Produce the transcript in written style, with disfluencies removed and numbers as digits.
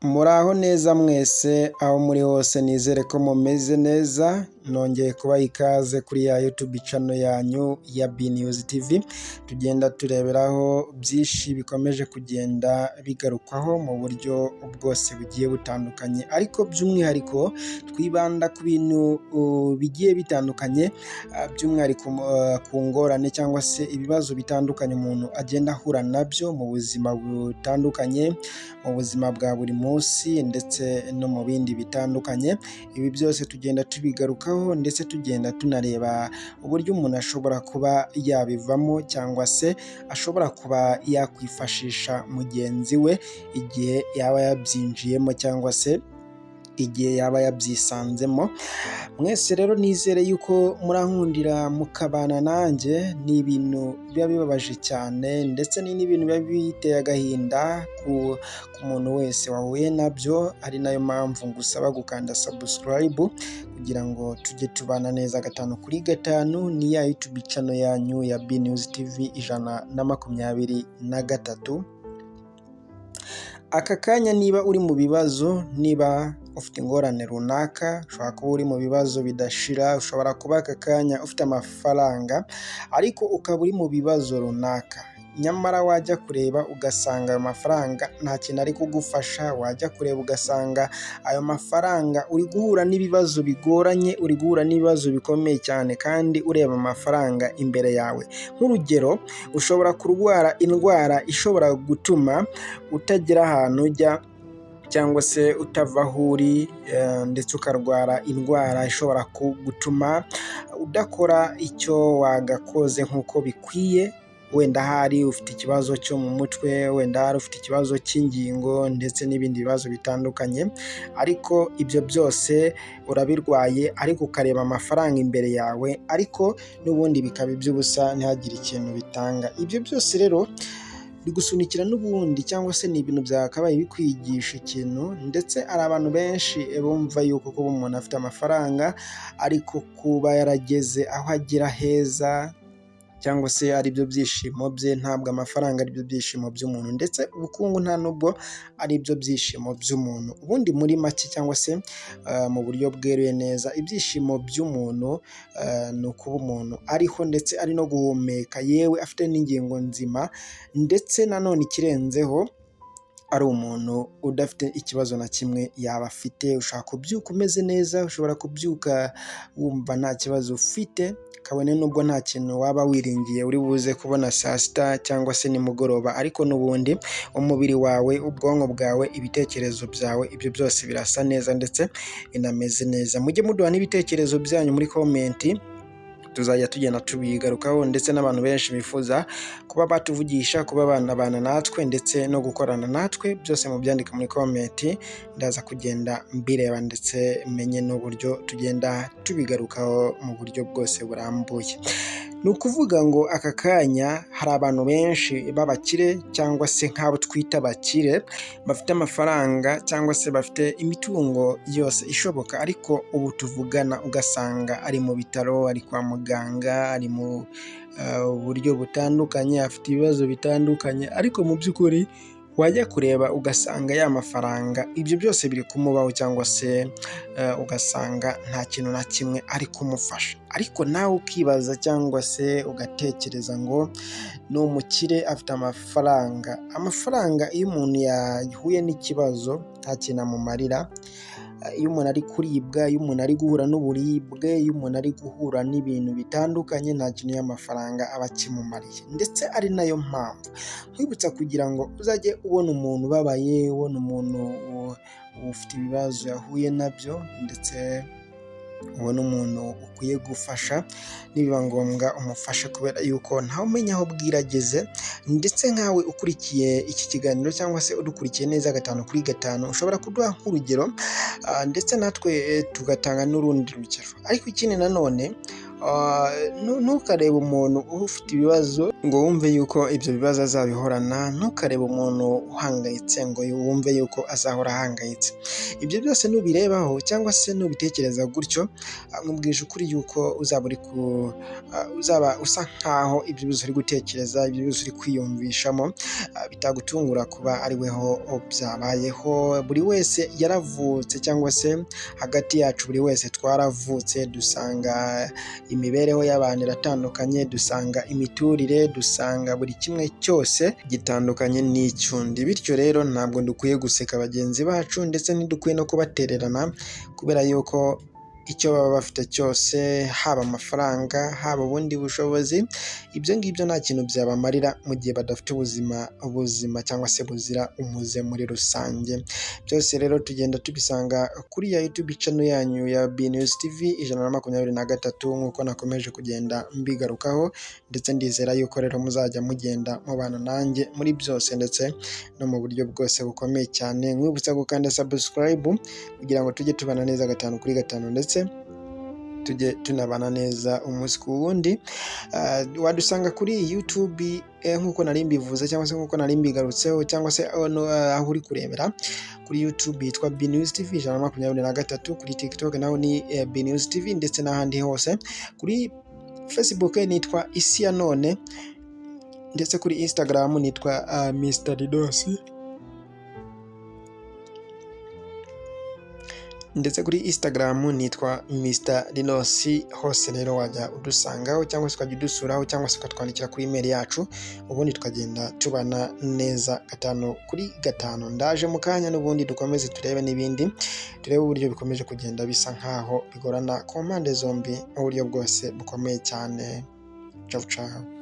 Muraho neza mwese aho muri hose nizere ko mumeze neza, nongeye kubaha ikaze kuri ya YouTube channel yanyu ya B-News TV, tugenda tureberaho byinshi bikomeje kugenda bigarukwaho mu buryo bwose bugiye butandukanye, ariko by'umwihariko twibanda ku bintu bigiye bitandukanye, by'umwihariko ku ngorane cyangwa se ibibazo bitandukanye umuntu agenda ahura nabyo mu buzima butandukanye, mu buzima bwa buri munsi ndetse no mu bindi bitandukanye. Ibi byose tugenda tubigarukaho ndetse tugenda tunareba uburyo umuntu ashobora kuba yabivamo cyangwa se ashobora kuba yakwifashisha mugenzi we igihe yaba yabyinjiyemo cyangwa se igihe yaba yabyisanzemo. Mwese rero nizere yuko murankundira mukabana nanjye, ni ibintu biba bibabaje cyane ndetse ni n'ibintu biba biteye agahinda ku muntu wese wahuye nabyo, ari nayo mpamvu ngusaba gukanda subscribe kugira ngo tujye tubana neza 5/5. Ni ya YouTube channel yanyu ya B-News TV 123. Aka kanya niba uri mu bibazo, niba ufite ingorane runaka, ushobora kuba uri mu bibazo bidashira, ushobora kuba aka kanya ufite amafaranga ariko ukaba uri mu bibazo runaka, nyamara wajya kureba ugasanga ayo mafaranga nta kintu ari kugufasha, wajya kureba ugasanga ayo mafaranga uri guhura n'ibibazo bigoranye, uri guhura n'ibibazo bikomeye cyane kandi ureba amafaranga imbere yawe. Nk'urugero, ushobora kurwara indwara ishobora gutuma utagera ahantu ujya cyangwa se utava aho uri, ndetse ukarwara indwara ishobora gutuma udakora icyo wagakoze nk'uko bikwiye. Wenda hari ufite ikibazo cyo mu mutwe, wenda hari ufite ikibazo cy'ingingo ndetse n'ibindi bibazo bitandukanye, ariko ibyo byose urabirwaye ariko ukareba amafaranga imbere yawe, ariko n'ubundi bikaba iby'ubusa ntihagire ikintu bitanga. Ibyo byose rero bigusunikira n'ubundi cyangwa se ni ibintu byakabaye bikwigisha ikintu, ndetse hari abantu benshi bumva yuko kuba umuntu afite amafaranga ariko kuba yarageze aho agira heza cyangwa se ari byo byishimo bye, ntabwo amafaranga ari byo byishimo by'umuntu, ndetse ubukungu nta nubwo ari byo byishimo by'umuntu. Ubundi muri make cyangwa se mu buryo bweruye neza, ibyishimo by'umuntu ni ukuba umuntu ariho ndetse ari no guhumeka, yewe afite n'ingingo nzima, ndetse nanone ikirenzeho ari umuntu udafite ikibazo na kimwe yaba afite. Ushaka kubyuka umeze neza, ushobora kubyuka wumva nta kibazo ufite, kabone nubwo nta kintu waba wiringiye uri buze kubona saa sita cyangwa se nimugoroba, ariko n'ubundi umubiri wawe, ubwonko bwawe, ibitekerezo byawe, ibyo byose birasa neza ndetse binameze neza. Mujye muduha n'ibitekerezo byanyu muri komenti, tuzajya tugenda tubigarukaho, ndetse n'abantu benshi bifuza kuba batuvugisha, kuba banabana natwe ndetse no gukorana natwe, byose mubyandika muri komenti, ndaza kugenda mbireba ndetse menye n'uburyo tugenda tubigarukaho mu buryo bwose burambuye. Ni ukuvuga ngo aka kanya hari abantu benshi b'abakire cyangwa se nk'abo twita abakire, bafite amafaranga cyangwa se bafite imitungo yose ishoboka, ariko ubu tuvugana ugasanga ari mu bitaro, ari kwa muganga, ari mu buryo butandukanye, afite ibibazo bitandukanye, ariko mu by'ukuri wajya kureba ugasanga ya mafaranga ibyo byose biri kumubaho, cyangwa se ugasanga nta kintu na kimwe ari kumufasha. Ariko nawe ukibaza cyangwa se ugatekereza ngo ni umukire afite amafaranga. Amafaranga iyo umuntu yahuye n'ikibazo nta kintu amumarira. Iyo umuntu ari kuribwa, iyo umuntu ari guhura n'uburibwe, iyo umuntu ari guhura n'ibintu bitandukanye, nta kintu y'amafaranga aba akimumariye, ndetse ari nayo mpamvu nkwibutsa kugira ngo uzajye ubona umuntu ubabaye, ubona umuntu ufite ibibazo yahuye nabyo, ndetse ubona umuntu ukwiye gufasha, nibiba ngombwa umufashe, kubera yuko ntawe umenya aho bwirageze. Ndetse nkawe ukurikiye iki kiganiro cyangwa se udukurikiye neza 5/5, ushobora kuduha nk'urugero ndetse natwe tugatanga n'urundi rugero. Ariko ikindi nanone ntukarebe umuntu ufite ibibazo ngo wumve yuko ibyo bibazo azabihorana, ntukarebe umuntu uhangayitse ngo wumve yuko azahora ahangayitse. Ibyo byose nubirebaho cyangwa se nubitekereza gutyo, nkubwije ukuri yuko uzaba usa nkaho ibyo bibazo uri gutekereza, ibyo bibazo uri kwiyumvishamo bitagutungura kuba ari weho byabayeho. Buri wese yaravutse, cyangwa se hagati yacu buri wese twaravutse, dusanga imibereho y'abantu iratandukanye, dusanga imiturire, dusanga buri kimwe cyose gitandukanye n'icyundi. Bityo rero ntabwo dukwiye guseka bagenzi bacu, ndetse ntidukwiye no kubatererana, kubera yuko icyo baba bafite cyose, haba amafaranga, haba ubundi bushobozi, ibyo ngibyo nta kintu byabamarira mu gihe badafite ubuzima cyangwa se buzira umuze muri rusange. Byose rero tugenda tubisanga kuri ya YouTube channel yanyu ya BNews TV 123, nk'uko nakomeje kugenda mbigarukaho, ndetse ndizera yuko rero muzajya mugenda mubana nanjye muri byose, ndetse no mu buryo bwose bukomeye cyane. Mwibutsa gukanda subscribe kugira ngo tujye tubana neza 5 kuri 5, ndetse tujye tunabana neza umunsi ku wundi. Wadusanga kuri YouTube nk'uko nari mbivuze, cyangwa se nk'uko nari mbigarutseho, cyangwa se aho uri kurebera kuri YouTube yitwa BNews TV 123, kuri TikTok naho ni BNews TV, ndetse n'ahandi hose. Kuri Facebook nitwa Isi ya None, ndetse kuri Instagram nitwa Mr Didos, ndetse kuri Instagram nitwa Mr Dinos. Hose rero wajya udusangaho, cyangwa se ukajya udusuraho, cyangwa se ukatwandikira kuri email yacu, ubundi tukagenda tubana neza 5 kuri 5. Ndaje mu kanya n'ubundi dukomeze turebe n'ibindi, turebe uburyo bikomeje kugenda bisa nkaho bigorana ku mpande zombi mu buryo bwose bukomeye cyane. Ciao ciao.